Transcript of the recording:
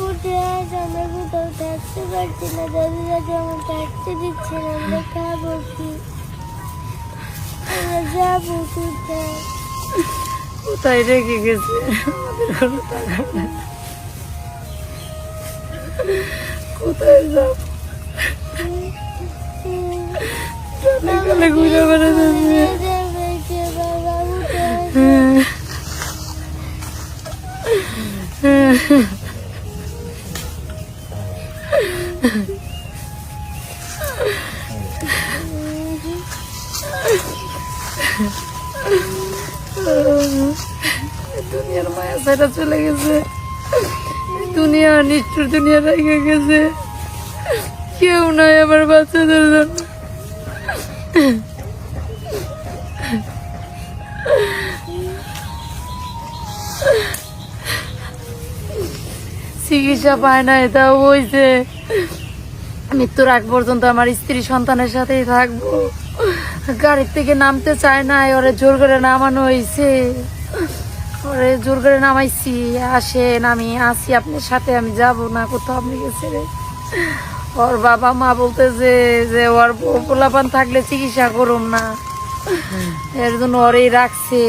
উঠে আজ আমরা কোথাও থাকতে পারছি না, দাদুরা যেমন থাকতে দিচ্ছে না, আমরা খাবো কি, আমরা যাবো কোথায়? কোথায় রেখে গেছে আমাদের কোনো টাকা নেই, কোথায় যাব? সকালে ঘুরে বেড়াচ্ছে। বাবা উঠে আজ। দুনিয়ার মায়া ছাড়া চলে গেছে, দুনিয়া নিষ্ঠুর দুনিয়া রেখে গেছে, কেউ নাই আমার বাচ্চাদের জন্য। চিকিৎসা পায় না, এটাও হয়েছে মৃত্যুর আগ পর্যন্ত আমার স্ত্রী সন্তানের সাথেই থাকবো। গাড়ির থেকে নামতে চায় না, ওরে জোর করে নামানো হয়েছে, ওরে জোর করে নামাইছি, আসেন আমি আসি আপনার সাথে, আমি যাব না কোথাও, আপনি গেছে রে। ওর বাবা মা বলতেছে যে ওর পোলাপান থাকলে চিকিৎসা করুন না, এর জন্য ওরেই রাখছে।